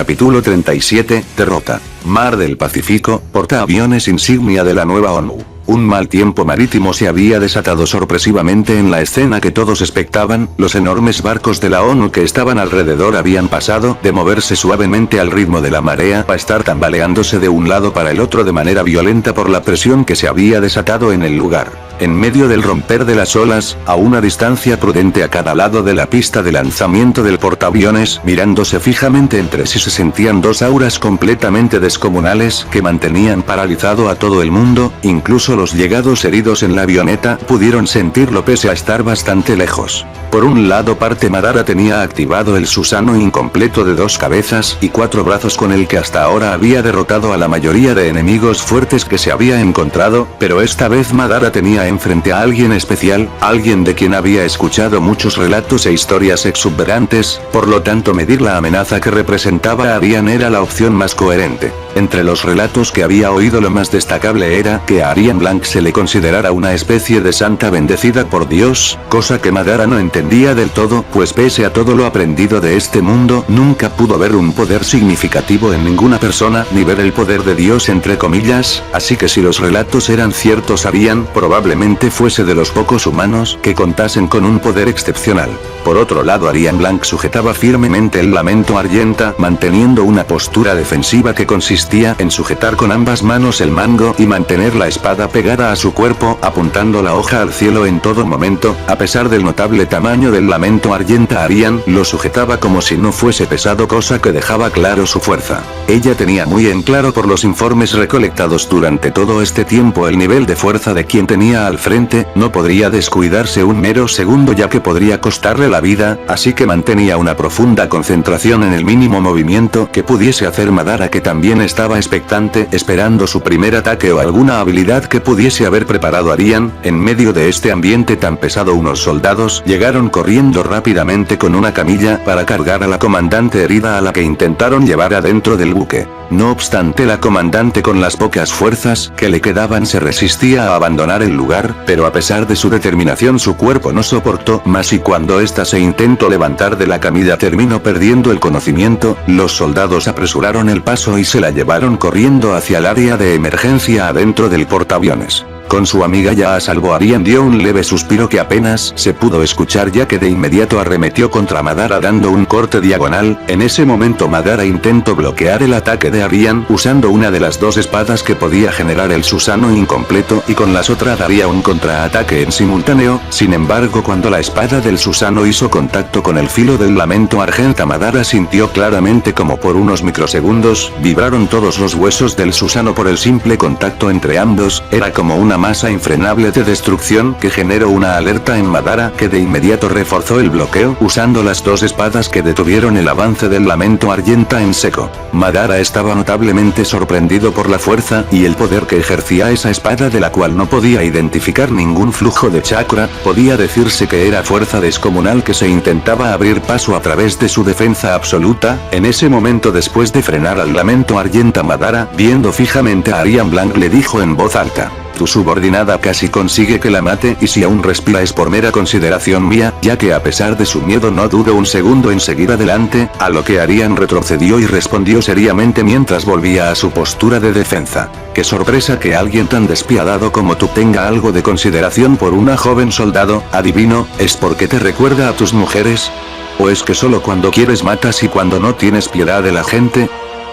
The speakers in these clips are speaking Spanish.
Capítulo 37, Derrota. Mar del Pacífico, portaaviones insignia de la nueva ONU. Un mal tiempo marítimo se había desatado sorpresivamente en la escena que todos expectaban. Los enormes barcos de la ONU que estaban alrededor habían pasado de moverse suavemente al ritmo de la marea a estar tambaleándose de un lado para el otro de manera violenta por la presión que se había desatado en el lugar. En medio del romper de las olas, a una distancia prudente a cada lado de la pista de lanzamiento del portaaviones, mirándose fijamente entre sí se sentían dos auras completamente descomunales que mantenían paralizado a todo el mundo. Incluso los llegados heridos en la avioneta pudieron sentirlo pese a estar bastante lejos. Por un lado parte Madara tenía activado el Susanoo incompleto de 2 cabezas y 4 brazos con el que hasta ahora había derrotado a la mayoría de enemigos fuertes que se había encontrado, pero esta vez Madara tenía enfrente a alguien especial, alguien de quien había escuchado muchos relatos e historias exuberantes, por lo tanto medir la amenaza que representaba a Arian era la opción más coherente. Entre los relatos que había oído lo más destacable era que a Arian Blanc se le considerara una especie de santa bendecida por Dios, cosa que Madara no entendía del todo, pues pese a todo lo aprendido de este mundo, nunca pudo ver un poder significativo en ninguna persona, ni ver el poder de Dios entre comillas, así que si los relatos eran ciertos Arian probablemente fuese de los pocos humanos que contasen con un poder excepcional. Por otro lado Arian Blanc sujetaba firmemente el lamento Argenta, manteniendo una postura defensiva que consistía en sujetar con ambas manos el mango y mantener la espada pegada a su cuerpo, apuntando la hoja al cielo en todo momento. A pesar del notable tamaño del lamento Argenta, Arian lo sujetaba como si no fuese pesado, cosa que dejaba claro su fuerza. Ella tenía muy en claro por los informes recolectados durante todo este tiempo el nivel de fuerza de quien tenía al frente, no podría descuidarse un mero segundo ya que podría costarle la vida, así que mantenía una profunda concentración en el mínimo movimiento que pudiese hacer Madara, que también estaba expectante, esperando su primer ataque o alguna habilidad que pudiese haber preparado Arian. En medio de este ambiente tan pesado unos soldados llegaron corriendo rápidamente con una camilla para cargar a la comandante herida, a la que intentaron llevar adentro del buque. No obstante, la comandante con las pocas fuerzas que le quedaban se resistía a abandonar el lugar, pero a pesar de su determinación su cuerpo no soportó más y cuando ésta se intentó levantar de la camilla terminó perdiendo el conocimiento. Los soldados apresuraron el paso y se la llevaron corriendo hacia el área de emergencia adentro del portaaviones. Con su amiga ya a salvo, Arian dio un leve suspiro que apenas se pudo escuchar, ya que de inmediato arremetió contra Madara dando un corte diagonal. En ese momento Madara intentó bloquear el ataque de Arian usando una de las 2 espadas que podía generar el Susanoo incompleto y con las otras daría un contraataque en simultáneo. Sin embargo, cuando la espada del Susanoo hizo contacto con el filo del lamento Argenta, Madara sintió claramente como por unos microsegundos vibraron todos los huesos del Susanoo por el simple contacto entre ambos. Era como una masa infrenable de destrucción que generó una alerta en Madara, que de inmediato reforzó el bloqueo usando las 2 espadas que detuvieron el avance del lamento Argenta en seco. Madara estaba notablemente sorprendido por la fuerza y el poder que ejercía esa espada, de la cual no podía identificar ningún flujo de chakra. Podía decirse que era fuerza descomunal que se intentaba abrir paso a través de su defensa absoluta. En ese momento, después de frenar al lamento Argenta, Madara, viendo fijamente a Arian Blanc, le dijo en voz alta: tu subordinada casi consigue que la mate, y si aún respira es por mera consideración mía, ya que a pesar de su miedo no dudó un segundo en seguir adelante, a lo que Arian retrocedió y respondió seriamente mientras volvía a su postura de defensa: qué sorpresa que alguien tan despiadado como tú tenga algo de consideración por una joven soldado. Adivino, ¿es porque te recuerda a tus mujeres? ¿O es que solo cuando quieres matas y cuando no tienes piedad de la gente?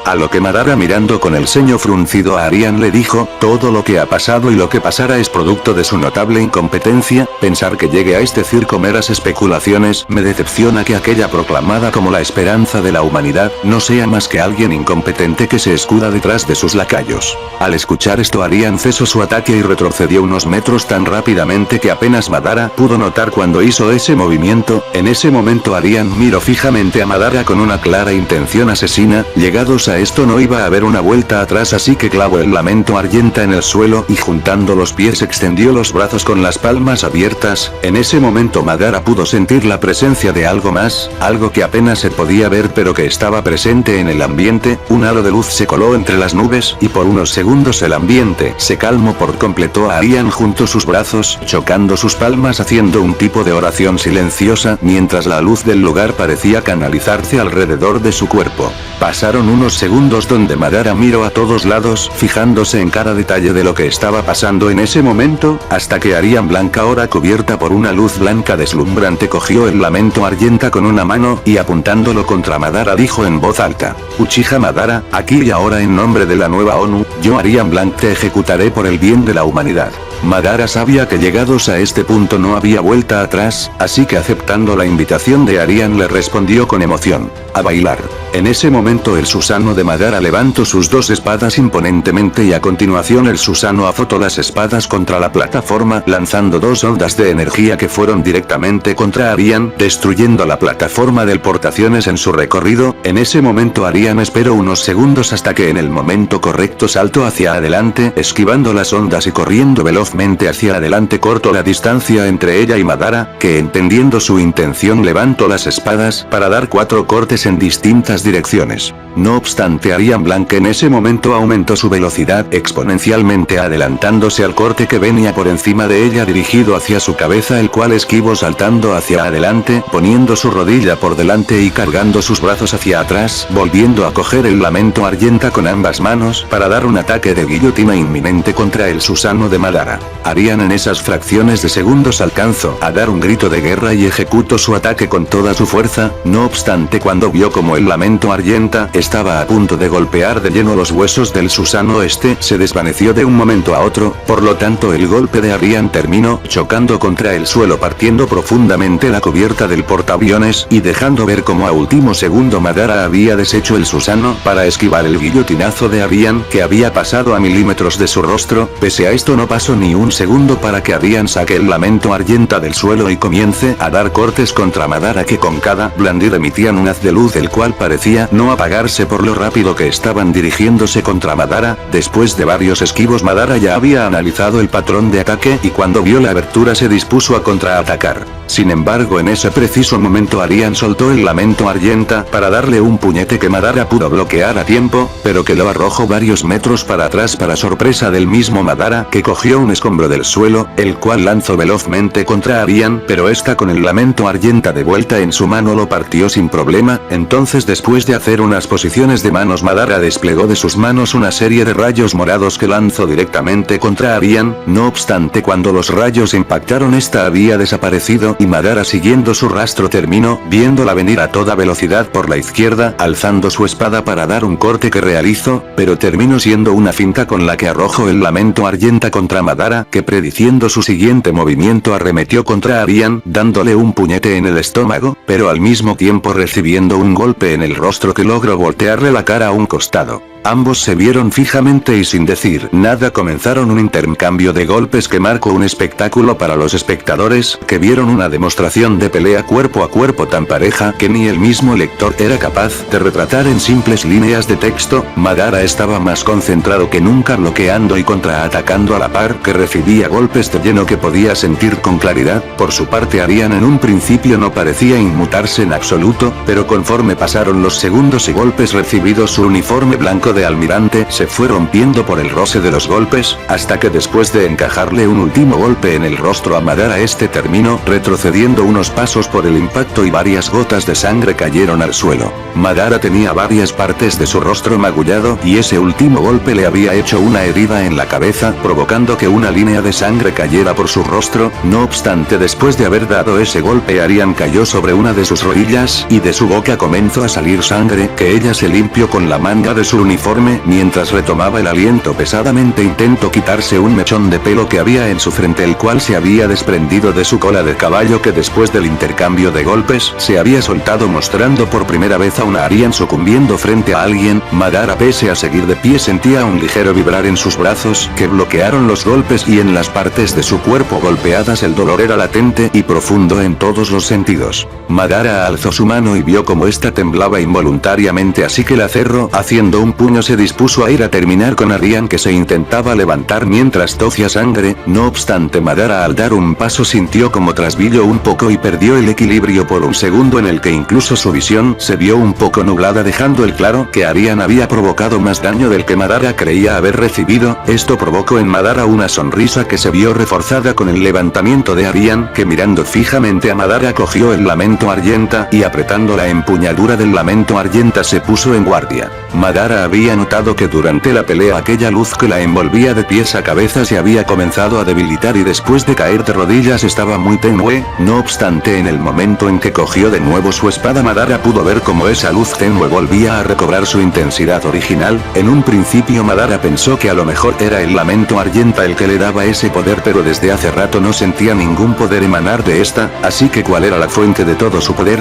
A lo que Madara, mirando con el ceño fruncido a Arian, le dijo: todo lo que ha pasado y lo que pasará es producto de su notable incompetencia. Pensar que llegue a este circo meras especulaciones. Me decepciona que aquella proclamada como la esperanza de la humanidad no sea más que alguien incompetente que se escuda detrás de sus lacayos. Al escuchar esto, Arian cesó su ataque y retrocedió unos metros tan rápidamente que apenas Madara pudo notar cuando hizo ese movimiento. En ese momento Arian miró fijamente a Madara con una clara intención asesina. Llegados a esto no iba a haber una vuelta atrás, así que clavó el lamento Argenta en el suelo y juntando los pies extendió los brazos con las palmas abiertas. En ese momento Madara pudo sentir la presencia de algo más, algo que apenas se podía ver pero que estaba presente en el ambiente. Un halo de luz se coló entre las nubes y por unos segundos el ambiente se calmó por completo. Arian juntó sus brazos, chocando sus palmas haciendo un tipo de oración silenciosa, mientras la luz del lugar parecía canalizarse alrededor de su cuerpo. Pasaron unos segundos donde Madara miró a todos lados, fijándose en cada detalle de lo que estaba pasando en ese momento, hasta que Arian Blanca, ahora cubierta por una luz blanca deslumbrante, cogió el lamento Argenta con una mano, y apuntándolo contra Madara dijo en voz alta: Uchiha Madara, aquí y ahora en nombre de la nueva ONU, yo Arian Blanca te ejecutaré por el bien de la humanidad. Madara sabía que llegados a este punto no había vuelta atrás, así que aceptando la invitación de Arian le respondió con emoción: a bailar. En ese momento el Susanoo de Madara levantó sus dos espadas imponentemente y a continuación el Susanoo azotó las espadas contra la plataforma lanzando dos ondas de energía que fueron directamente contra Arian, destruyendo la plataforma del portaaviones en su recorrido. En ese momento Arian esperó unos segundos hasta que en el momento correcto saltó hacia adelante, esquivando las ondas y corriendo velozmente hacia adelante. Cortó la distancia entre ella y Madara, que entendiendo su intención levantó las espadas para dar 4 cortes en distintas direcciones. No obstante, Arian Blanca en ese momento aumentó su velocidad exponencialmente, adelantándose al corte que venía por encima de ella dirigido hacia su cabeza, el cual esquivó saltando hacia adelante, poniendo su rodilla por delante y cargando sus brazos hacia atrás, volviendo a coger el lamento Argenta con ambas manos para dar un ataque de guillotina inminente contra el Susanoo de Madara. Arian en esas fracciones de segundos alcanzó a dar un grito de guerra y ejecutó su ataque con toda su fuerza. No obstante, cuando vio como el lamento Argenta estaba a punto de golpear de lleno los huesos del Susanoo, este se desvaneció de un momento a otro, por lo tanto el golpe de Arian terminó chocando contra el suelo, partiendo profundamente la cubierta del portaaviones y dejando ver como a último segundo Madara había deshecho el Susanoo para esquivar el guillotinazo de Arian, que había pasado a milímetros de su rostro. Pese a esto no pasó ni un segundo para que Arian saque el lamento Argenta del suelo y comience a dar cortes contra Madara, que con cada blandir emitían un haz de luz el cual parecía no apagarse por lo rápido que estaban dirigiéndose contra Madara. Después de varios esquivos, Madara ya había analizado el patrón de ataque y cuando vio la abertura se dispuso a contraatacar. Sin embargo, en ese preciso momento Arian soltó el lamento Argenta para darle un puñete que Madara pudo bloquear a tiempo, pero que lo arrojó varios metros para atrás para sorpresa del mismo Madara, que cogió un escombro del suelo, el cual lanzó velozmente contra Arian, pero esta con el lamento Argenta de vuelta en su mano lo partió sin problema. Entonces, después de hacer unas posiciones de manos, Madara desplegó de sus manos una serie de rayos morados que lanzó directamente contra Arian. No obstante, cuando los rayos impactaron, esta había desaparecido y Madara, siguiendo su rastro, terminó viéndola venir a toda velocidad por la izquierda, alzando su espada para dar un corte que realizó, pero terminó siendo una finta con la que arrojó el lamento Argenta contra Madara, que prediciendo su siguiente movimiento arremetió contra Arian, dándole un puñete en el estómago, pero al mismo tiempo recibiendo un golpe en el rostro que logró voltearle la cara a un costado. Ambos se vieron fijamente y sin decir nada comenzaron un intercambio de golpes que marcó un espectáculo para los espectadores, que vieron una demostración de pelea cuerpo a cuerpo tan pareja que ni el mismo lector era capaz de retratar en simples líneas de texto. Madara estaba más concentrado que nunca, bloqueando y contraatacando a la par que recibía golpes de lleno que podía sentir con claridad. Por su parte, Arian en un principio no parecía inmutarse en absoluto, pero conforme pasaron los segundos y golpes recibidos, su uniforme blanco de almirante se fue rompiendo por el roce de los golpes, hasta que después de encajarle un último golpe en el rostro a Madara, este terminó retrocediendo unos pasos por el impacto y varias gotas de sangre cayeron al suelo. Madara tenía varias partes de su rostro magullado y ese último golpe le había hecho una herida en la cabeza, provocando que una línea de sangre cayera por su rostro. No obstante, después de haber dado ese golpe, Arian cayó sobre una de sus rodillas y de su boca comenzó a salir sangre, que ella se limpió con la manga de su uniforme mientras retomaba el aliento pesadamente. Intentó quitarse un mechón de pelo que había en su frente, el cual se había desprendido de su cola de caballo, que después del intercambio de golpes se había soltado, mostrando por primera vez a una Arian sucumbiendo frente a alguien. Madara, pese a seguir de pie, sentía un ligero vibrar en sus brazos que bloquearon los golpes, y en las partes de su cuerpo golpeadas el dolor era latente y profundo en todos los sentidos. Madara alzó su mano y vio como ésta temblaba involuntariamente, así que la cerró haciendo un puño puño se dispuso a ir a terminar con Arian, que se intentaba levantar mientras tocía sangre. No obstante, Madara al dar un paso sintió como trasbillo un poco y perdió el equilibrio por un segundo, en el que incluso su visión se vio un poco nublada, dejando el claro que Arian había provocado más daño del que Madara creía haber recibido. Esto provocó en Madara una sonrisa que se vio reforzada con el levantamiento de Arian, que mirando fijamente a Madara cogió el lamento Argenta y apretando la empuñadura del lamento Argenta se puso en guardia. Madara había notado que durante la pelea aquella luz que la envolvía de pies a cabeza se había comenzado a debilitar y después de caer de rodillas estaba muy tenue. No obstante, en el momento en que cogió de nuevo su espada, Madara pudo ver cómo esa luz tenue volvía a recobrar su intensidad original. En un principio Madara pensó que a lo mejor era el lamento Argenta el que le daba ese poder, pero desde hace rato no sentía ningún poder emanar de esta, así que ¿cuál era la fuente de todo su poder?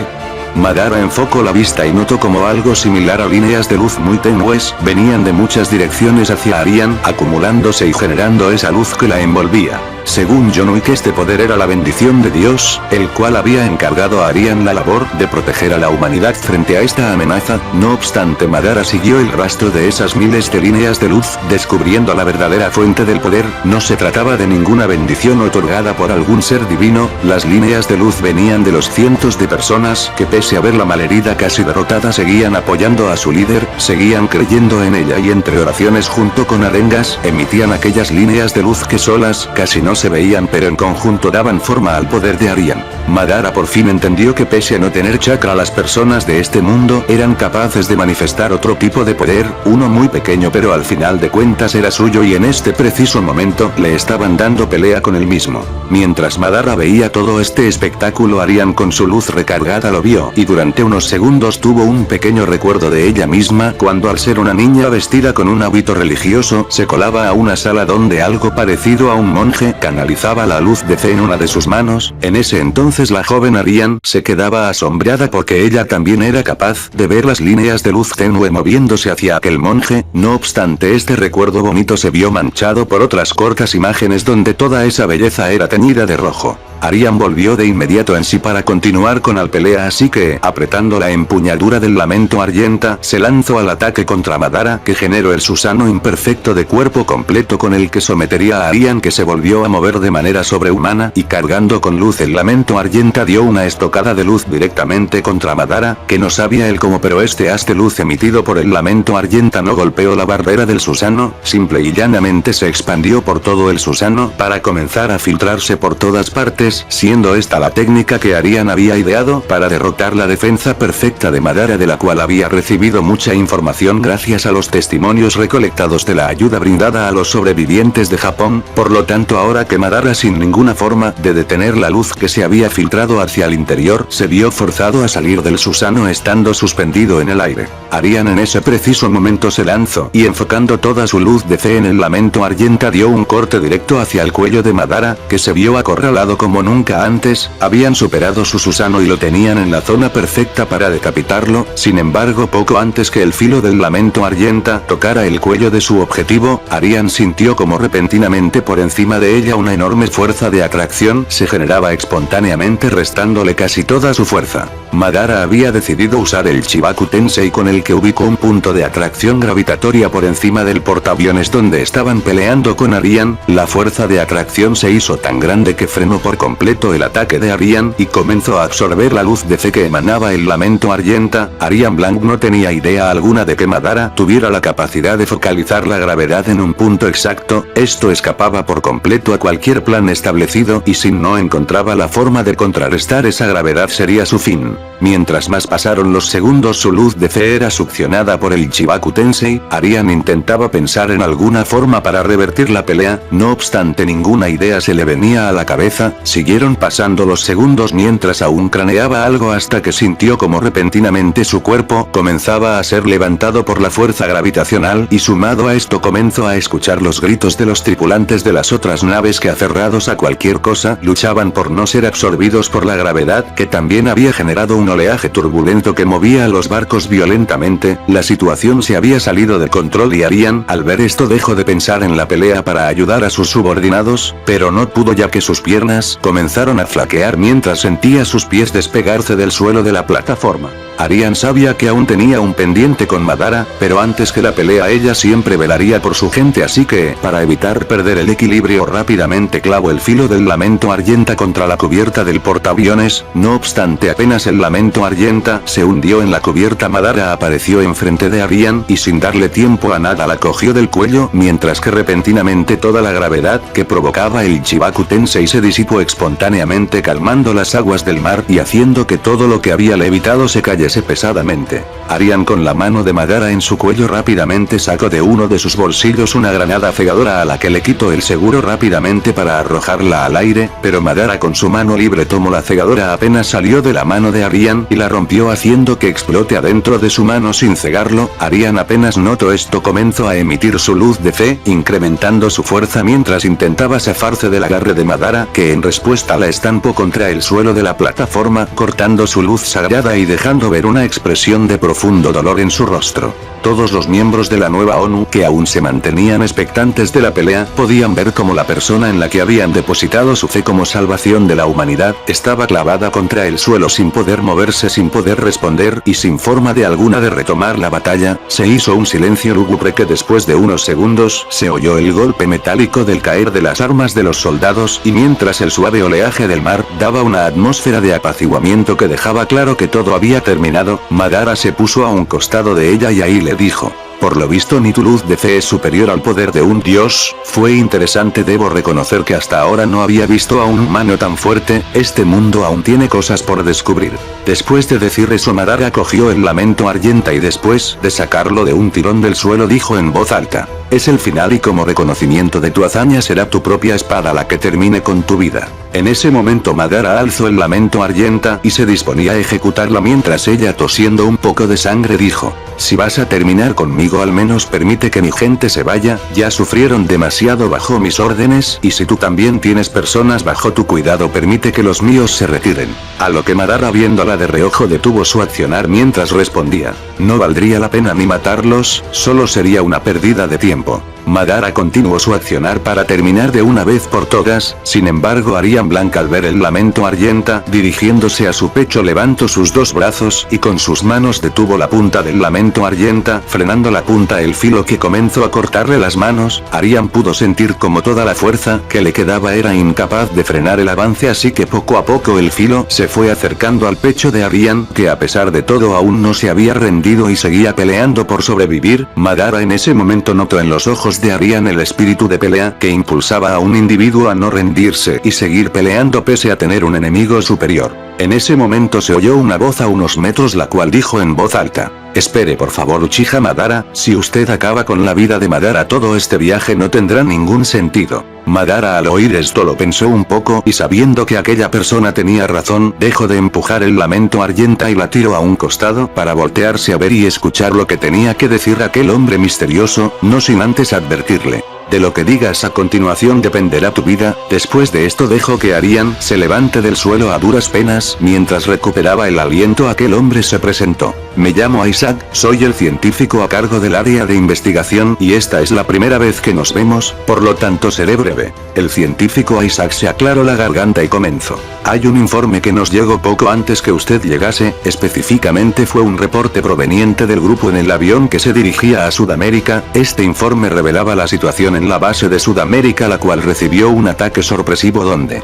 Madara enfocó la vista y notó como algo similar a líneas de luz muy tenues venían de muchas direcciones hacia Arian, acumulándose y generando esa luz que la envolvía. Según Yonuike, este poder era la bendición de Dios, el cual había encargado a Arian la labor de proteger a la humanidad frente a esta amenaza. No obstante, Madara siguió el rastro de esas miles de líneas de luz, descubriendo la verdadera fuente del poder. No se trataba de ninguna bendición otorgada por algún ser divino, las líneas de luz venían de los cientos de personas que, pese a verla malherida casi derrotada, seguían apoyando a su líder, seguían creyendo en ella y entre oraciones junto con arengas, emitían aquellas líneas de luz que solas casi no se veían, pero en conjunto daban forma al poder de Arian. Madara por fin entendió que pese a no tener chakra, las personas de este mundo eran capaces de manifestar otro tipo de poder, uno muy pequeño pero al final de cuentas era suyo, y en este preciso momento le estaban dando pelea con él mismo. Mientras Madara veía todo este espectáculo, Arian con su luz recargada lo vio y durante unos segundos tuvo un pequeño recuerdo de ella misma cuando, al ser una niña vestida con un hábito religioso, se colaba a una sala donde algo parecido a un monje canalizaba la luz de fe en una de sus manos. En ese entonces la joven Arian se quedaba asombrada porque ella también era capaz de ver las líneas de luz tenue moviéndose hacia aquel monje. No obstante, este recuerdo bonito se vio manchado por otras cortas imágenes donde toda esa belleza era teñida de rojo. Arian volvió de inmediato en sí para continuar con la pelea, así que, apretando la empuñadura del lamento Argenta, se lanzó al ataque contra Madara, que generó el Susanoo imperfecto de cuerpo completo con el que sometería a Arian, que se volvió a mover de manera sobrehumana, y cargando con luz el lamento Argenta dio una estocada de luz directamente contra Madara, que no sabía él cómo, pero este haz de luz emitido por el lamento Argenta no golpeó la barrera del Susanoo, simple y llanamente se expandió por todo el Susanoo para comenzar a filtrarse por todas partes, siendo esta la técnica que Arian había ideado para derrotar la defensa perfecta de Madara, de la cual había recibido mucha información gracias a los testimonios recolectados de la ayuda brindada a los sobrevivientes de Japón. Por lo tanto, ahora que Madara, sin ninguna forma de detener la luz que se había filtrado hacia el interior, se vio forzado a salir del Susanoo estando suspendido en el aire, Arian en ese preciso momento se lanzó y, enfocando toda su luz de fe en el lamento Argenta, dio un corte directo hacia el cuello de Madara, que se vio acorralado como nunca antes. Habían superado su Susanoo y lo tenían en la zona perfecta para decapitarlo. Sin embargo, poco antes que el filo del lamento Argenta tocara el cuello de su objetivo, Arian sintió como repentinamente por encima de ella una enorme fuerza de atracción se generaba espontáneamente, restándole casi toda su fuerza. Madara había decidido usar el Chibaku Tensei, con el que ubicó un punto de atracción gravitatoria por encima del portaaviones donde estaban peleando con Arian. La fuerza de atracción se hizo tan grande que frenó por completo el ataque de Arian y comenzó a absorber la luz de fe que emanaba el lamento Argenta. Arian Blanc no tenía idea alguna de que Madara tuviera la capacidad de focalizar la gravedad en un punto exacto. Esto escapaba por completo a cualquier plan establecido, y si no encontraba la forma de contrarrestar esa gravedad sería su fin. Mientras más pasaron los segundos, su luz de fe era succionada por el Chibaku Tensei. Arian intentaba pensar en alguna forma para revertir la pelea, no obstante ninguna idea se le venía a la cabeza. Siguieron pasando los segundos mientras aún craneaba algo, hasta que sintió como repentinamente su cuerpo comenzaba a ser levantado por la fuerza gravitacional, y sumado a esto comenzó a escuchar los gritos de los tripulantes de las otras naves que, aferrados a cualquier cosa, luchaban por no ser absorbidos por la gravedad, que también había generado un oleaje turbulento que movía a los barcos violentamente. La situación se había salido de control y Arian, al ver esto, dejó de pensar en la pelea para ayudar a sus subordinados, pero no pudo, ya que sus piernas comenzaron a flaquear mientras sentía sus pies despegarse del suelo de la plataforma. Aryan sabía que aún tenía un pendiente con Madara, pero antes que la pelea ella siempre velaría por su gente, así que, para evitar perder el equilibrio rápidamente clavó el filo del lamento Argenta contra la cubierta del portaaviones. No obstante, apenas el lamento Argenta se hundió en la cubierta, Madara apareció enfrente de Aryan y sin darle tiempo a nada la cogió del cuello, mientras que repentinamente toda la gravedad que provocaba el Ichibaku Tensei se disipó espontáneamente, calmando las aguas del mar y haciendo que todo lo que había levitado se cayese pesadamente. Aryan, con la mano de Madara en su cuello, rápidamente sacó de uno de sus bolsillos una granada cegadora a la que le quitó el seguro rápidamente para arrojarla al aire, pero Madara con su mano libre tomó la cegadora apenas salió de la mano de Aryan y la rompió haciendo que explote adentro de su mano sin cegarlo. Aryan apenas notó esto comenzó a emitir su luz de fe, incrementando su fuerza mientras intentaba zafarse del agarre de Madara, que en respuesta la estampó contra el suelo de la plataforma, cortando su luz sagrada y dejando ver una expresión de profundo dolor en su rostro. Todos los miembros de la nueva ONU, que aún se mantenían expectantes de la pelea, podían ver cómo la persona en la que habían depositado su fe como salvación de la humanidad, estaba clavada contra el suelo sin poder moverse, sin poder responder, y sin forma de alguna de retomar la batalla. Se hizo un silencio lúgubre que después de unos segundos, se oyó el golpe metálico del caer de las armas de los soldados, y mientras el suave oleaje del mar daba una atmósfera de apaciguamiento que dejaba claro que todo había terminado, Madara se puso a un costado de ella y ahí le dijo: por lo visto ni tu luz de fe es superior al poder de un dios. Fue interesante, debo reconocer que hasta ahora no había visto a un humano tan fuerte. Este mundo aún tiene cosas por descubrir. Después de decir eso, Madara cogió el lamento Argenta y después de sacarlo de un tirón del suelo dijo en voz alta: es el final y como reconocimiento de tu hazaña será tu propia espada la que termine con tu vida. En ese momento Madara alzó el lamento Argenta y se disponía a ejecutarla mientras ella, tosiendo un poco de sangre, dijo: si vas a terminar conmigo, al menos permite que mi gente se vaya, ya sufrieron demasiado bajo mis órdenes, y si tú también tienes personas bajo tu cuidado, permite que los míos se retiren. A lo que Madara, viéndola de reojo, detuvo su accionar mientras respondía: no valdría la pena ni matarlos, solo sería una pérdida de tiempo. Madara continuó su accionar para terminar de una vez por todas. Sin embargo, Aryan Blanc, al ver el lamento Argenta dirigiéndose a su pecho, levantó sus dos brazos y con sus manos detuvo la punta del lamento Argenta, frenando la punta el filo que comenzó a cortarle las manos. Aryan pudo sentir como toda la fuerza que le quedaba era incapaz de frenar el avance, así que poco a poco el filo se fue acercando al pecho de Aryan, que a pesar de todo aún no se había rendido y seguía peleando por sobrevivir. Madara en ese momento notó en los ojos de Aryan el espíritu de pelea que impulsaba a un individuo a no rendirse y seguir peleando pese a tener un enemigo superior. En ese momento se oyó una voz a unos metros, la cual dijo en voz alta: espere por favor, Uchiha Madara, si usted acaba con la vida de Madara, todo este viaje no tendrá ningún sentido. Madara al oír esto lo pensó un poco y, sabiendo que aquella persona tenía razón, dejó de empujar el lamento Argenta y la tiró a un costado para voltearse a ver y escuchar lo que tenía que decir aquel hombre misterioso, no sin antes advertirle: de lo que digas a continuación dependerá tu vida. Después de esto dejó que Aryan se levante del suelo a duras penas. Mientras recuperaba el aliento, aquel hombre se presentó: me llamo Isaac, soy el científico a cargo del área de investigación y esta es la primera vez que nos vemos, por lo tanto seré breve. El científico Isaac se aclaró la garganta y comenzó: hay un informe que nos llegó poco antes que usted llegase, específicamente fue un reporte proveniente del grupo en el avión que se dirigía a Sudamérica. Este informe revelaba la situación en la base de Sudamérica, la cual recibió un ataque sorpresivo donde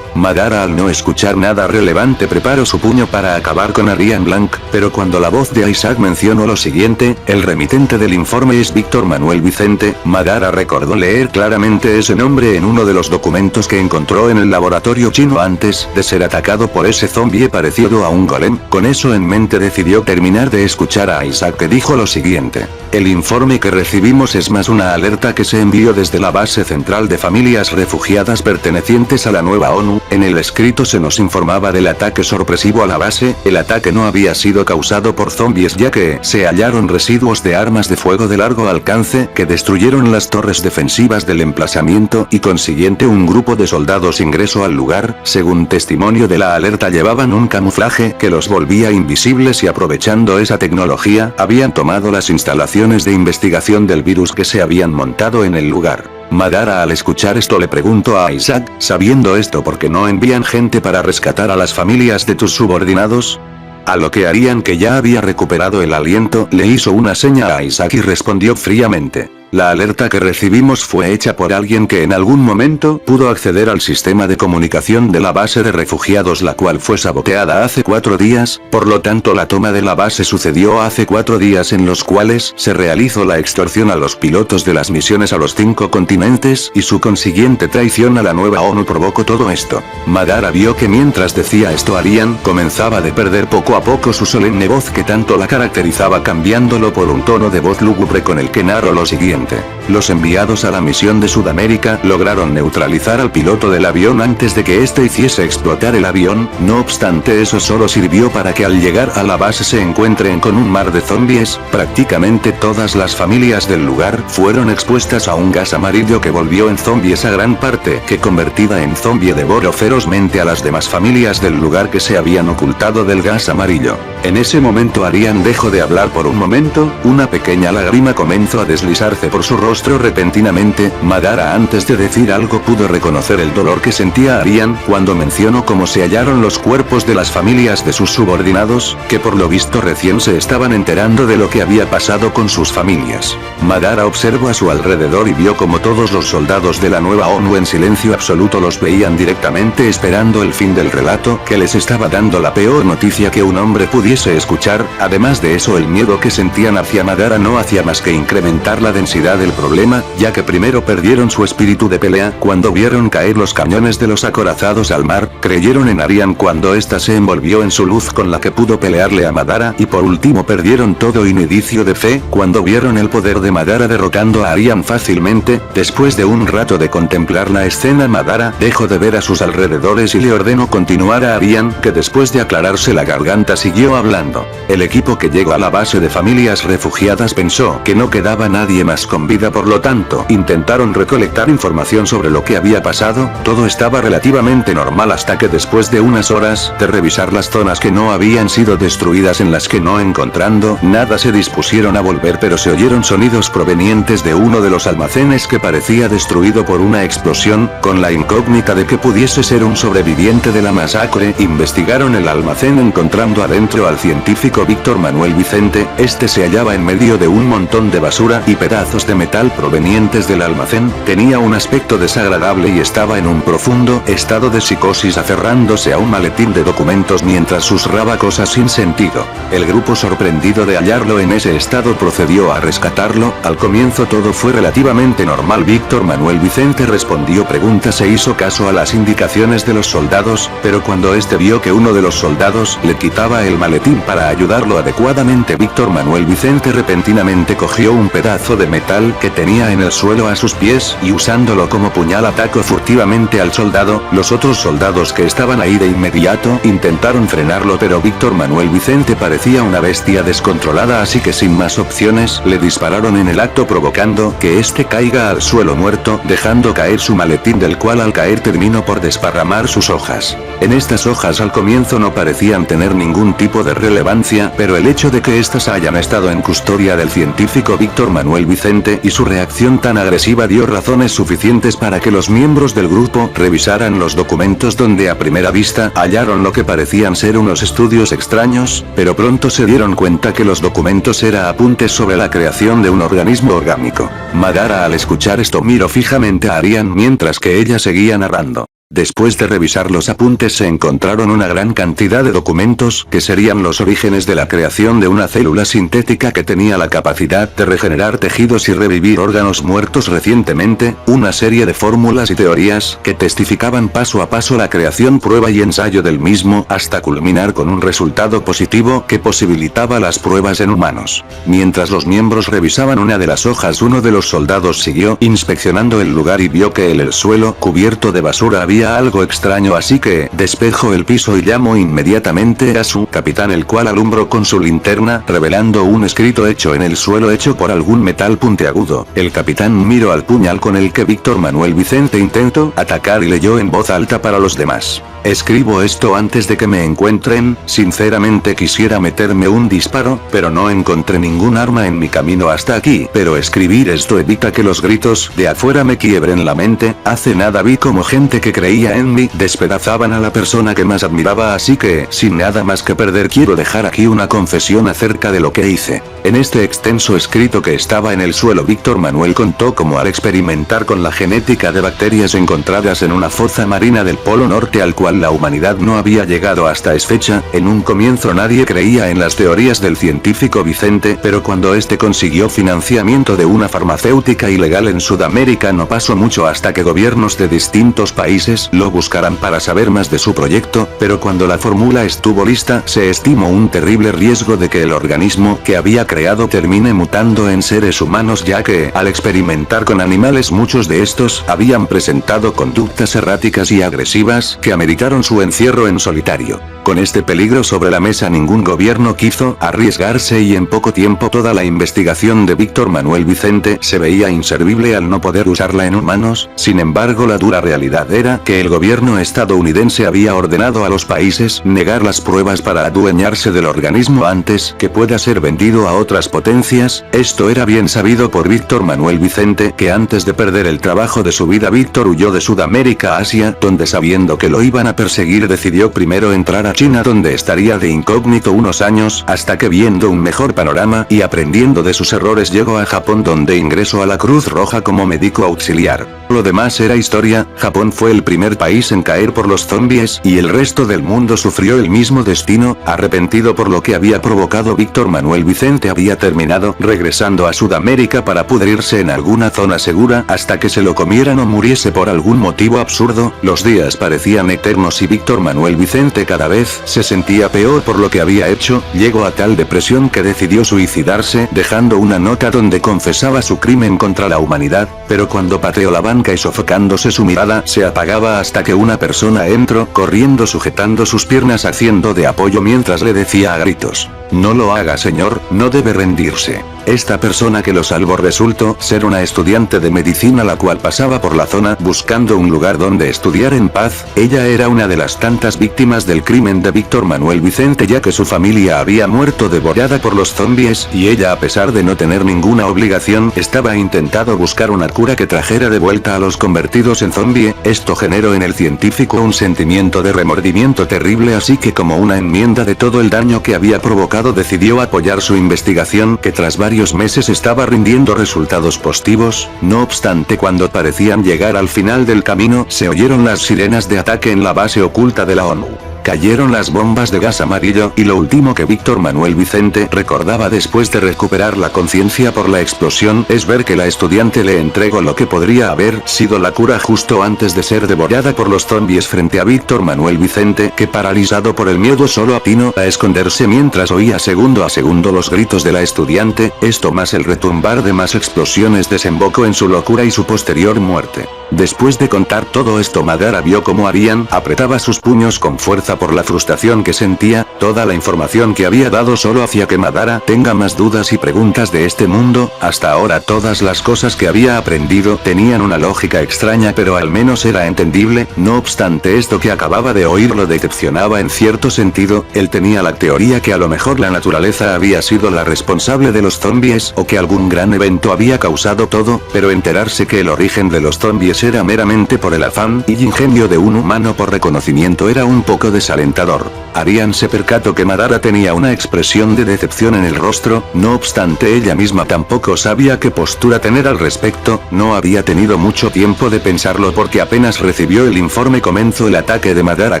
Madara, al no escuchar nada relevante, preparó su puño para acabar con Aryan Blanc, pero cuando la voz de Isaac mencionó lo siguiente: el remitente del informe es Víctor Manuel Vicente, Madara recordó leer claramente ese nombre en uno de los documentos que encontró en el laboratorio chino antes de ser atacado por ese zombie parecido a un golem. Con eso en mente decidió terminar de escuchar a Isaac, que dijo lo siguiente: el informe que recibimos es más una alerta que se envió desde la base central de familias refugiadas pertenecientes a la nueva ONU. En el escrito se nos informaba del ataque sorpresivo a la base. El ataque no había sido causado por zombies, ya que se hallaron residuos de armas de fuego de largo alcance que destruyeron las torres defensivas del emplazamiento y consiguiente un grupo de soldados ingresó al lugar. Según testimonio de la alerta, llevaban un camuflaje que los volvía invisibles y, aprovechando esa tecnología, habían tomado las instalaciones de investigación del virus que se habían montado en el lugar. Madara, al escuchar esto, le preguntó a Isaac: sabiendo esto, ¿por qué no envían gente para rescatar a las familias de tus subordinados? A lo que Arian, que ya había recuperado el aliento, le hizo una seña a Isaac y respondió fríamente. La alerta que recibimos fue hecha por alguien que en algún momento pudo acceder al sistema de comunicación de la base de refugiados, la cual fue saboteada hace 4 días, por lo tanto la toma de la base sucedió hace 4 días en los cuales se realizó la extorsión a los pilotos de las misiones a los 5 continentes y su consiguiente traición a la nueva ONU provocó todo esto. Madara vio que mientras decía esto Arian comenzaba de perder poco a poco su solemne voz que tanto la caracterizaba, cambiándolo por un tono de voz lúgubre con el que narró lo siguiente. Los enviados a la misión de Sudamérica lograron neutralizar al piloto del avión antes de que éste hiciese explotar el avión, no obstante eso solo sirvió para que al llegar a la base se encuentren con un mar de zombies. Prácticamente todas las familias del lugar fueron expuestas a un gas amarillo que volvió en zombies a gran parte, que convertida en zombie devoró ferozmente a las demás familias del lugar que se habían ocultado del gas amarillo. En ese momento Arian dejó de hablar por un momento, una pequeña lágrima comenzó a deslizarse por su rostro repentinamente. Madara, antes de decir algo, pudo reconocer el dolor que sentía Arian cuando mencionó cómo se hallaron los cuerpos de las familias de sus subordinados, que por lo visto recién se estaban enterando de lo que había pasado con sus familias. Madara observó a su alrededor y vio como todos los soldados de la nueva ONU en silencio absoluto los veían directamente esperando el fin del relato, que les estaba dando la peor noticia que un hombre pudiese escuchar. Además de eso, el miedo que sentían hacia Madara no hacía más que incrementar la densidad del problema, ya que primero perdieron su espíritu de pelea cuando vieron caer los cañones de los acorazados al mar, creyeron en Arian cuando ésta se envolvió en su luz con la que pudo pelearle a Madara, y por último perdieron todo indicio de fe cuando vieron el poder de Madara derrotando a Arian fácilmente. Después de un rato de contemplar la escena, Madara dejó de ver a sus alrededores y le ordenó continuar a Arian, que después de aclararse la garganta siguió hablando. El equipo que llegó a la base de familias refugiadas pensó que no quedaba nadie más con vida, por lo tanto intentaron recolectar información sobre lo que había pasado. Todo estaba relativamente normal hasta que después de unas horas de revisar las zonas que no habían sido destruidas, en las que no encontrando nada se dispusieron a volver, pero se oyeron sonidos provenientes de uno de los almacenes que parecía destruido por una explosión. Con la incógnita de que pudiese ser un sobreviviente de la masacre, investigaron el almacén encontrando adentro al científico Víctor Manuel Vicente. Este se hallaba en medio de un montón de basura y pedazos de metal provenientes del almacén. Tenía un aspecto desagradable y estaba en un profundo estado de psicosis, aferrándose a un maletín de documentos mientras susurraba cosas sin sentido. El grupo, sorprendido de hallarlo en ese estado, procedió a rescatarlo. Al comienzo todo fue relativamente normal. Víctor Manuel Vicente respondió preguntas e hizo caso a las indicaciones de los soldados, pero cuando este vio que uno de los soldados le quitaba el maletín para ayudarlo adecuadamente, Víctor Manuel Vicente repentinamente cogió un pedazo de metal que tenía en el suelo a sus pies y usándolo como puñal atacó furtivamente al soldado. Los otros soldados que estaban ahí de inmediato intentaron frenarlo, pero Víctor Manuel Vicente parecía una bestia descontrolada, así que sin más opciones le dispararon en el acto, provocando que este caiga al suelo muerto, dejando caer su maletín, del cual al caer terminó por desparramar sus hojas. En estas hojas al comienzo no parecían tener ningún tipo de relevancia, pero el hecho de que éstas hayan estado en custodia del científico Víctor Manuel Vicente y su reacción tan agresiva dio razones suficientes para que los miembros del grupo revisaran los documentos, donde a primera vista hallaron lo que parecían ser unos estudios extraños, pero pronto se dieron cuenta que los documentos eran apuntes sobre la creación de un organismo orgánico. Madara, al escuchar esto, miró fijamente a Arian mientras que ella seguía narrando. Después de revisar los apuntes se encontraron una gran cantidad de documentos que serían los orígenes de la creación de una célula sintética que tenía la capacidad de regenerar tejidos y revivir órganos muertos recientemente, una serie de fórmulas y teorías que testificaban paso a paso la creación, prueba y ensayo del mismo, hasta culminar con un resultado positivo que posibilitaba las pruebas en humanos. Mientras los miembros revisaban una de las hojas, uno de los soldados siguió inspeccionando el lugar y vio que en el suelo cubierto de basura había algo extraño, así que despejó el piso y llamó inmediatamente a su capitán, el cual alumbró con su linterna, revelando un escrito hecho en el suelo hecho por algún metal puntiagudo. El capitán miró al puñal con el que Víctor Manuel Vicente intentó atacar y leyó en voz alta para los demás. Escribo esto antes de que me encuentren. Sinceramente quisiera meterme un disparo, pero no encontré ningún arma en mi camino hasta aquí. Pero escribir esto evita que los gritos de afuera me quiebren la mente. Hace nada vi como gente que creía veía en mí despedazaban a la persona que más admiraba, así que, sin nada más que perder, quiero dejar aquí una confesión acerca de lo que hice. En este extenso escrito que estaba en el suelo, Víctor Manuel contó cómo al experimentar con la genética de bacterias encontradas en una fosa marina del Polo Norte al cual la humanidad no había llegado hasta esa fecha, en un comienzo nadie creía en las teorías del científico Vicente, pero cuando este consiguió financiamiento de una farmacéutica ilegal en Sudamérica, no pasó mucho hasta que gobiernos de distintos países lo buscaran para saber más de su proyecto, pero cuando la fórmula estuvo lista, se estimó un terrible riesgo de que el organismo que había creado termine mutando en seres humanos, ya que, al experimentar con animales, muchos de estos habían presentado conductas erráticas y agresivas que ameritaron su encierro en solitario. Con este peligro sobre la mesa, ningún gobierno quiso arriesgarse y en poco tiempo toda la investigación de Víctor Manuel Vicente se veía inservible al no poder usarla en humanos. Sin embargo, la dura realidad era que el gobierno estadounidense había ordenado a los países negar las pruebas para adueñarse del organismo antes que pueda ser vendido a otras potencias. Esto era bien sabido por Víctor Manuel Vicente, que antes de perder el trabajo de su vida, Víctor huyó de Sudamérica a Asia, donde sabiendo que lo iban a perseguir decidió primero entrar a China, donde estaría de incógnito unos años, hasta que, viendo un mejor panorama y aprendiendo de sus errores, llegó a Japón, donde ingresó a la Cruz Roja como médico auxiliar. Lo demás era historia. Japón fue el primer país en caer por los zombies y el resto del mundo sufrió el mismo destino. Arrepentido por lo que había provocado, Víctor Manuel Vicente había terminado regresando a Sudamérica para pudrirse en alguna zona segura hasta que se lo comieran o muriese por algún motivo absurdo. Los días parecían eternos y Víctor Manuel Vicente cada vez se sentía peor por lo que había hecho. Llegó a tal depresión que decidió suicidarse, dejando una nota donde confesaba su crimen contra la humanidad, pero cuando pateó la banca y sofocándose su mirada se apagaba hasta que una persona entró corriendo sujetando sus piernas haciendo de apoyo mientras le decía a gritos: "No lo haga, señor, no debe rendirse". Esta persona que lo salvó resultó ser una estudiante de medicina la cual pasaba por la zona buscando un lugar donde estudiar en paz. Ella era una de las tantas víctimas del crimen de Víctor Manuel Vicente, ya que su familia había muerto devorada por los zombies y ella, a pesar de no tener ninguna obligación, estaba intentando buscar una cura que trajera de vuelta a los convertidos en zombie. Esto generó en el científico un sentimiento de remordimiento terrible, así que como una enmienda de todo el daño que había provocado decidió apoyar su investigación, que tras varios meses estaba rindiendo resultados positivos. No obstante, cuando parecían llegar al final del camino, se oyeron las sirenas de ataque en la base oculta de la ONU. Cayeron las bombas de gas amarillo, y lo último que Víctor Manuel Vicente recordaba después de recuperar la conciencia por la explosión es ver que la estudiante le entregó lo que podría haber sido la cura justo antes de ser devorada por los zombies. Frente a Víctor Manuel Vicente, que paralizado por el miedo solo atinó a esconderse mientras oía segundo a segundo los gritos de la estudiante, esto más el retumbar de más explosiones desembocó en su locura y su posterior muerte. Después de contar todo esto, Madara vio cómo Arian apretaba sus puños con fuerza por la frustración que sentía. Toda la información que había dado solo hacía que Madara tenga más dudas y preguntas de este mundo. Hasta ahora todas las cosas que había aprendido tenían una lógica extraña, pero al menos era entendible. No obstante, esto que acababa de oír lo decepcionaba en cierto sentido. Él tenía la teoría que a lo mejor la naturaleza había sido la responsable de los zombies o que algún gran evento había causado todo, pero enterarse que el origen de los zombies era meramente por el afán y ingenio de un humano por reconocimiento era un poco desalentador. Arian se percató que Madara tenía una expresión de decepción en el rostro. No obstante, ella misma tampoco sabía qué postura tener al respecto. No había tenido mucho tiempo de pensarlo porque apenas recibió el informe comenzó el ataque de Madara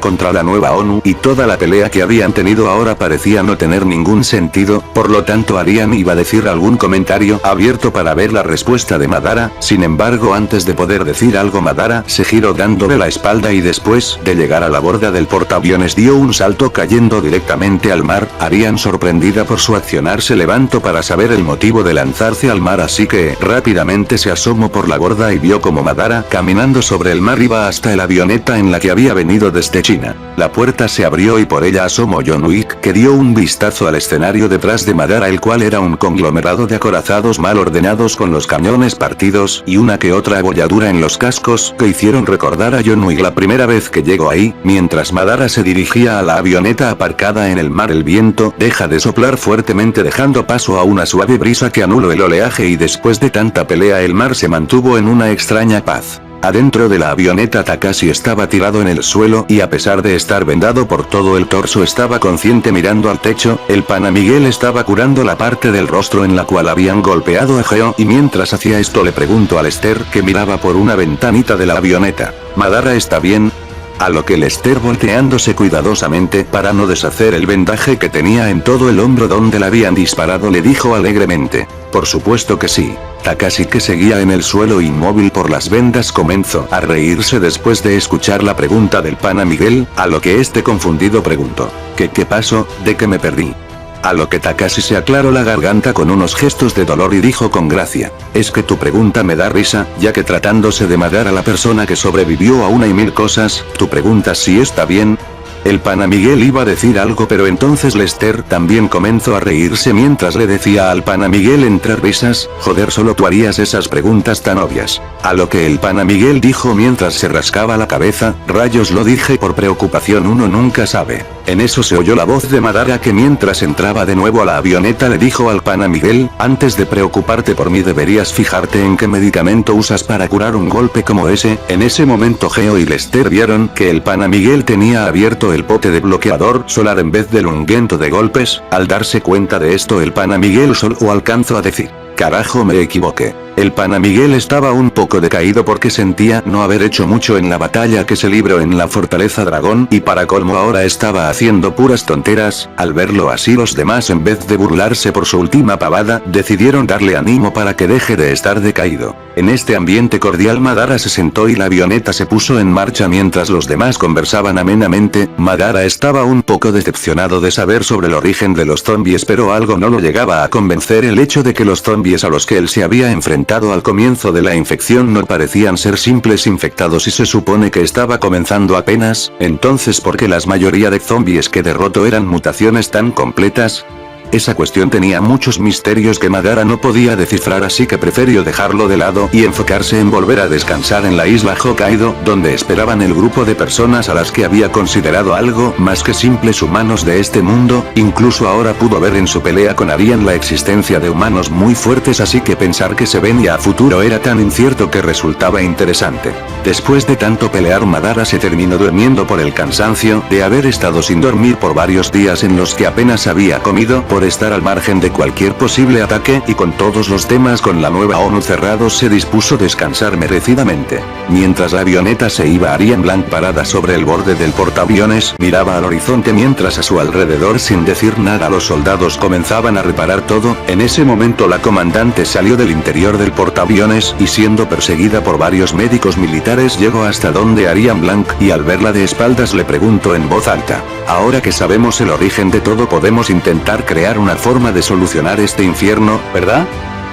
contra la nueva ONU y toda la pelea que habían tenido ahora parecía no tener ningún sentido. Por lo tanto, Arian iba a decir algún comentario abierto para ver la respuesta de Madara. Sin embargo, antes de poder decir algo, Madara se giró dándole la espalda y después de llegar a la borda del portaaviones dio un salto cayendo directamente al mar. Arian, sorprendida por su accionar, se levantó para saber el motivo de lanzarse al mar, así que rápidamente se asomó por la borda y vio como Madara, caminando sobre el mar, iba hasta la avioneta en la que había venido desde China. La puerta se abrió y por ella asomó John Wick, que dio un vistazo al escenario detrás de Madara, el cual era un conglomerado de acorazados mal ordenados con los cañones partidos y una que otra abolladura en los cascos que hicieron recordar a John Wick la primera vez que llegó ahí. Mientras Madara se dirigía a la avioneta aparcada en el mar, el viento deja de soplar fuertemente dejando paso a una suave brisa que anuló el oleaje y después de tanta pelea el mar se mantuvo en una extraña paz. Adentro de la avioneta Takashi estaba tirado en el suelo y a pesar de estar vendado por todo el torso estaba consciente mirando al techo. El pana Miguel estaba curando la parte del rostro en la cual habían golpeado a Geo y mientras hacía esto le preguntó a Lester que miraba por una ventanita de la avioneta: ¿Madara está bien? A lo que Lester, volteándose cuidadosamente para no deshacer el vendaje que tenía en todo el hombro donde le habían disparado, le dijo alegremente: por supuesto que sí. Takashi, que seguía en el suelo inmóvil por las vendas, comenzó a reírse después de escuchar la pregunta del pana Miguel, a lo que este confundido preguntó: ¿Qué pasó? ¿De qué me perdí? A lo que Takashi se aclaró la garganta con unos gestos de dolor y dijo con gracia: es que tu pregunta me da risa, ya que tratándose de Madara, la persona que sobrevivió a una y mil cosas, tú preguntas si está bien. El pana Miguel iba a decir algo, pero entonces Lester también comenzó a reírse mientras le decía al pana Miguel entre risas: joder, solo tú harías esas preguntas tan obvias. A lo que el pana Miguel dijo mientras se rascaba la cabeza: rayos, lo dije por preocupación, uno nunca sabe. En eso se oyó la voz de Madara, que mientras entraba de nuevo a la avioneta le dijo al pana Miguel: antes de preocuparte por mí deberías fijarte en qué medicamento usas para curar un golpe como ese. En ese momento Geo y Lester vieron que el pana Miguel tenía abierto el pote de bloqueador solar en vez del ungüento de golpes. Al darse cuenta de esto, el pana Miguel solo alcanzó a decir: carajo, me equivoqué. El pana Miguel estaba un poco decaído porque sentía no haber hecho mucho en la batalla que se libró en la Fortaleza Dragón, y para colmo ahora estaba haciendo puras tonteras. Al verlo así, los demás, en vez de burlarse por su última pavada, decidieron darle ánimo para que deje de estar decaído. En este ambiente cordial, Madara se sentó y la avioneta se puso en marcha mientras los demás conversaban amenamente. Madara estaba un poco decepcionado de saber sobre el origen de los zombies, pero algo no lo llegaba a convencer el hecho de que los zombies a los que él se había enfrentado al comienzo de la infección no parecían ser simples infectados y se supone que estaba comenzando apenas. Entonces, ¿por qué la mayoría de zombies que derrotó eran mutaciones tan completas? Esa cuestión tenía muchos misterios que Madara no podía descifrar, así que prefirió dejarlo de lado y enfocarse en volver a descansar en la isla Hokkaido, donde esperaban el grupo de personas a las que había considerado algo más que simples humanos de este mundo. Incluso ahora pudo ver en su pelea con Arian la existencia de humanos muy fuertes, así que pensar que se venía a futuro era tan incierto que resultaba interesante. Después de tanto pelear, Madara se terminó durmiendo por el cansancio de haber estado sin dormir por varios días en los que apenas había comido, por estar al margen de cualquier posible ataque, y con todos los temas con la nueva ONU cerrados se dispuso descansar merecidamente. Mientras la avioneta se iba, Arian Blanc, parada sobre el borde del portaaviones, miraba al horizonte mientras a su alrededor, sin decir nada, los soldados comenzaban a reparar todo. En ese momento la comandante salió del interior del portaaviones y, siendo perseguida por varios médicos militares, llegó hasta donde Arian Blanc y al verla de espaldas le preguntó en voz alta: ahora que sabemos el origen de todo, podemos intentar crear una forma de solucionar este infierno, ¿verdad?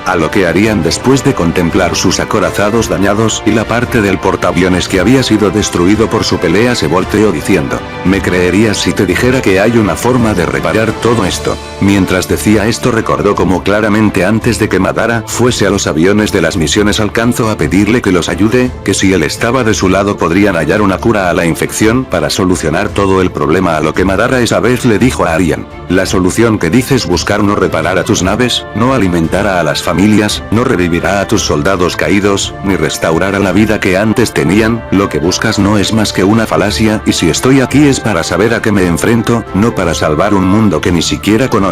A lo que Arian, después de contemplar sus acorazados dañados y la parte del portaaviones que había sido destruido por su pelea, se volteó diciendo: ¿me creerías si te dijera que hay una forma de reparar todo esto? Mientras decía esto, recordó como claramente antes de que Madara fuese a los aviones de las misiones alcanzó a pedirle que los ayude, que si él estaba de su lado podrían hallar una cura a la infección para solucionar todo el problema, a lo que Madara esa vez le dijo a Arian: la solución que dices buscar no reparar a tus naves, no alimentará a las familias, no revivirá a tus soldados caídos, ni restaurará la vida que antes tenían. Lo que buscas no es más que una falacia, y si estoy aquí es para saber a qué me enfrento, no para salvar un mundo que ni siquiera conozco.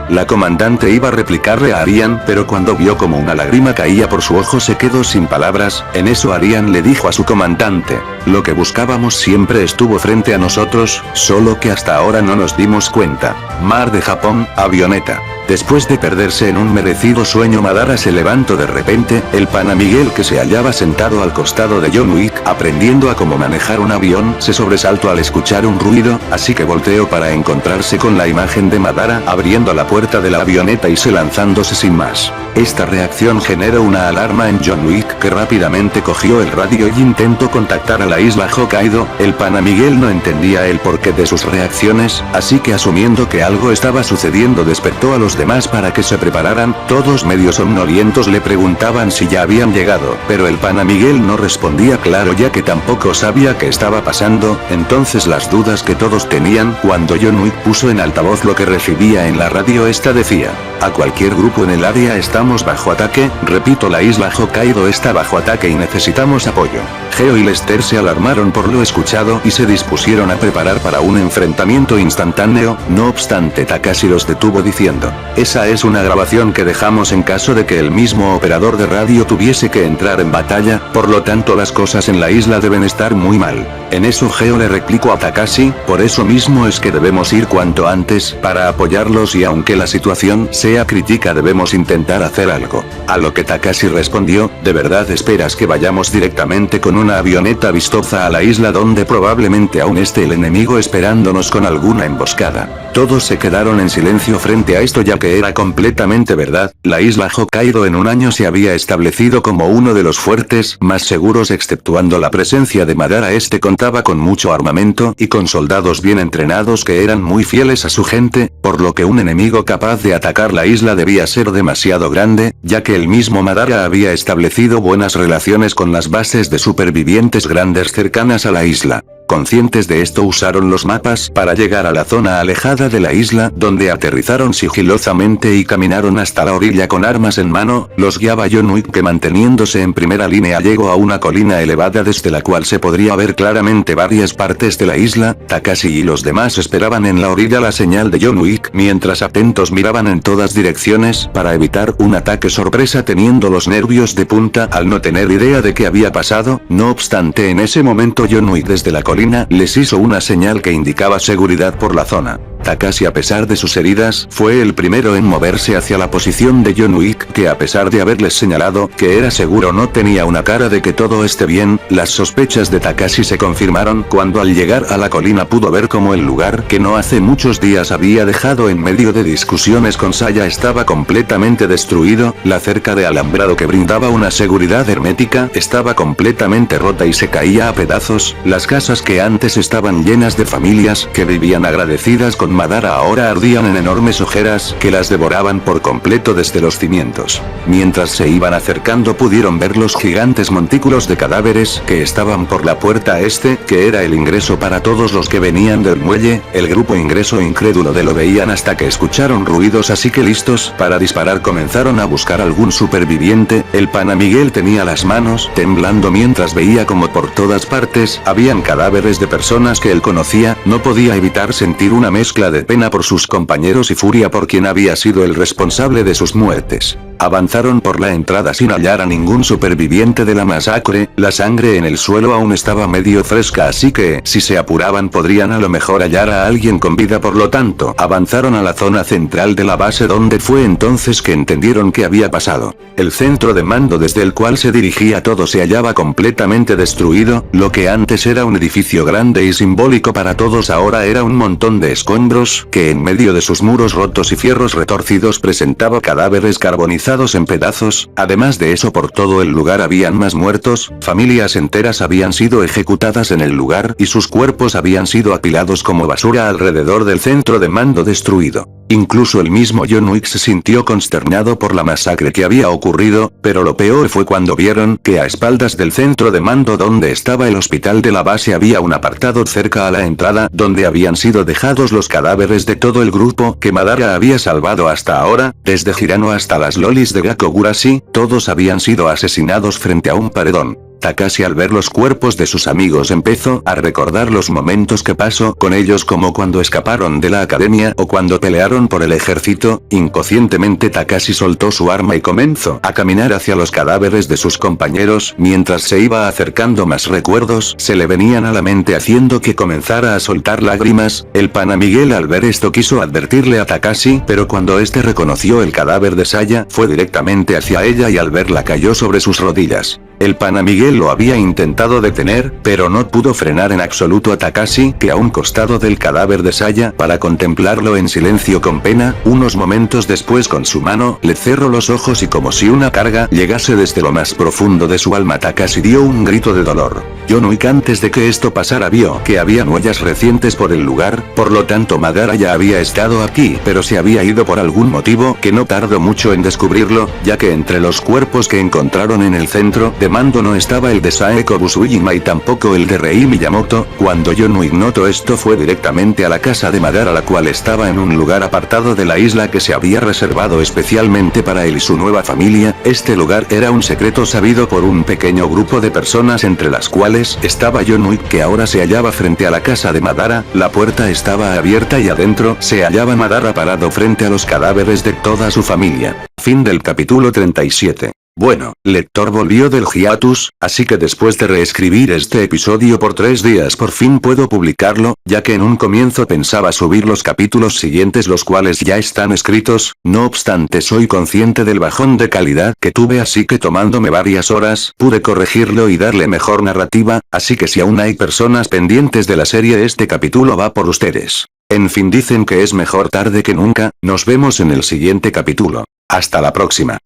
La comandante iba a replicarle a Arian, pero cuando vio como una lágrima caía por su ojo se quedó sin palabras. En eso Arian le dijo a su comandante: lo que buscábamos siempre estuvo frente a nosotros, solo que hasta ahora no nos dimos cuenta. Mar de Japón, avioneta. Después de perderse en un merecido sueño, Madara se levantó de repente. El pana Miguel, que se hallaba sentado al costado de John Wick aprendiendo a cómo manejar un avión, se sobresaltó al escuchar un ruido, así que volteó para encontrarse con la imagen de Madara abriendo la puerta de la avioneta y se lanzándose sin más. Esta reacción generó una alarma en John Wick, que rápidamente cogió el radio y intentó contactar a la isla Hokkaido. El pana Miguel no entendía el porqué de sus reacciones, así que asumiendo que algo estaba sucediendo despertó a los demás para que se prepararan. Todos medio somnolientos le preguntaban si ya habían llegado, pero el pana Miguel no respondía claro, ya que tampoco sabía qué estaba pasando. Entonces las dudas que todos tenían, cuando John Wick puso en altavoz lo que recibía en la radio, esta decía: a cualquier grupo en el área está Estamos bajo ataque, repito, la isla Hokkaido está bajo ataque y necesitamos apoyo. Geo y Lester se alarmaron por lo escuchado y se dispusieron a preparar para un enfrentamiento instantáneo, no obstante Takashi los detuvo diciendo: esa es una grabación que dejamos en caso de que el mismo operador de radio tuviese que entrar en batalla, por lo tanto las cosas en la isla deben estar muy mal. En eso Geo le replicó a Takashi: por eso mismo es que debemos ir cuanto antes, para apoyarlos, y aunque la situación sea crítica debemos intentar hacer algo. A lo que Takashi respondió: ¿de verdad esperas que vayamos directamente con una avioneta vistosa a la isla donde probablemente aún esté el enemigo esperándonos con alguna emboscada? Todos se quedaron en silencio frente a esto, ya que era completamente verdad. La isla Hokkaido en un año se había establecido como uno de los fuertes más seguros, exceptuando la presencia de Madara. Este contaba con mucho armamento y con soldados bien entrenados que eran muy fieles a su gente, por lo que un enemigo capaz de atacar la isla debía ser demasiado grande, ya que el mismo Madara había establecido buenas relaciones con las bases de supervivientes grandes cercanas a la isla. Conscientes de esto, usaron los mapas para llegar a la zona alejada de la isla, donde aterrizaron sigilosamente y caminaron hasta la orilla con armas en mano. Los guiaba John Wick, que manteniéndose en primera línea llegó a una colina elevada desde la cual se podría ver claramente varias partes de la isla. Takashi y los demás esperaban en la orilla la señal de John Wick, mientras atentos miraban en todas direcciones para evitar un ataque sorpresa, teniendo los nervios de punta al no tener idea de qué había pasado. No obstante, en ese momento John Wick desde la colina les hizo una señal que indicaba seguridad por la zona. Takashi, a pesar de sus heridas, fue el primero en moverse hacia la posición de John Wick, que a pesar de haberles señalado que era seguro no tenía una cara de que todo esté bien. Las sospechas de Takashi se confirmaron cuando al llegar a la colina pudo ver cómo el lugar que no hace muchos días había dejado en medio de discusiones con Saya estaba completamente destruido. La cerca de alambrado que brindaba una seguridad hermética estaba completamente rota y se caía a pedazos. Las casas que antes estaban llenas de familias que vivían agradecidas con Madara ahora ardían en enormes ojeras que las devoraban por completo desde los cimientos. Mientras se iban acercando pudieron ver los gigantes montículos de cadáveres que estaban por la puerta este, que era el ingreso para todos los que venían del muelle. El grupo ingreso incrédulo de lo veían hasta que escucharon ruidos, así que listos para disparar comenzaron a buscar algún superviviente. El pana Miguel tenía las manos temblando mientras veía como por todas partes habían cadáveres de personas que él conocía. No podía evitar sentir una mezcla de pena por sus compañeros y furia por quien había sido el responsable de sus muertes. Avanzaron por la entrada sin hallar a ningún superviviente de la masacre. La sangre en el suelo aún estaba medio fresca, así que, si se apuraban podrían a lo mejor hallar a alguien con vida. Por lo tanto, avanzaron a la zona central de la base, donde fue entonces que entendieron qué había pasado. El centro de mando desde el cual se dirigía todo se hallaba completamente destruido. Lo que antes era un edificio grande y simbólico para todos ahora era un montón de escombros, que en medio de sus muros rotos y fierros retorcidos presentaba cadáveres carbonizados en pedazos. Además de eso, por todo el lugar habían más muertos. Familias enteras habían sido ejecutadas en el lugar y sus cuerpos habían sido apilados como basura alrededor del centro de mando destruido. Incluso el mismo John Wick se sintió consternado por la masacre que había ocurrido, pero lo peor fue cuando vieron que a espaldas del centro de mando donde estaba el hospital de la base había un apartado cerca a la entrada donde habían sido dejados los cadáveres de todo el grupo que Madara había salvado hasta ahora. Desde Hirano hasta las lolis de Gakogurashi, todos habían sido asesinados frente a un paredón. Takashi, al ver los cuerpos de sus amigos, empezó a recordar los momentos que pasó con ellos, como cuando escaparon de la academia o cuando pelearon por el ejército. Inconscientemente Takashi soltó su arma y comenzó a caminar hacia los cadáveres de sus compañeros. Mientras se iba acercando, más recuerdos se le venían a la mente, haciendo que comenzara a soltar lágrimas. El pana Miguel, al ver esto, quiso advertirle a Takashi, pero cuando este reconoció el cadáver de Saya, fue directamente hacia ella y al verla cayó sobre sus rodillas. El pana Miguel lo había intentado detener, pero no pudo frenar en absoluto a Takashi, que a un costado del cadáver de Saya, para contemplarlo en silencio con pena. Unos momentos después, con su mano, le cerró los ojos y como si una carga llegase desde lo más profundo de su alma, Takashi dio un grito de dolor. John Wick, antes de que esto pasara, vio que había huellas recientes por el lugar, por lo tanto Madara ya había estado aquí, pero se había ido por algún motivo que no tardó mucho en descubrirlo, ya que entre los cuerpos que encontraron en el centro de de mando no estaba el de Saeko Busujima y tampoco el de Rei Miyamoto. Cuando Yonui notó esto fue directamente a la casa de Madara, la cual estaba en un lugar apartado de la isla que se había reservado especialmente para él y su nueva familia. Este lugar era un secreto sabido por un pequeño grupo de personas, entre las cuales estaba Yonui, que ahora se hallaba frente a la casa de Madara. La puerta estaba abierta y adentro se hallaba Madara parado frente a los cadáveres de toda su familia. Fin del capítulo 37. Bueno, lector volvió del hiatus, así que después de reescribir este episodio por 3 días por fin puedo publicarlo, ya que en un comienzo pensaba subir los capítulos siguientes, los cuales ya están escritos. No obstante, soy consciente del bajón de calidad que tuve, así que tomándome varias horas pude corregirlo y darle mejor narrativa, así que si aún hay personas pendientes de la serie, este capítulo va por ustedes. En fin, dicen que es mejor tarde que nunca. Nos vemos en el siguiente capítulo. Hasta la próxima.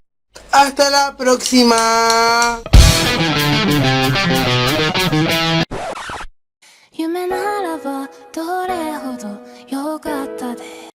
Hasta la próxima.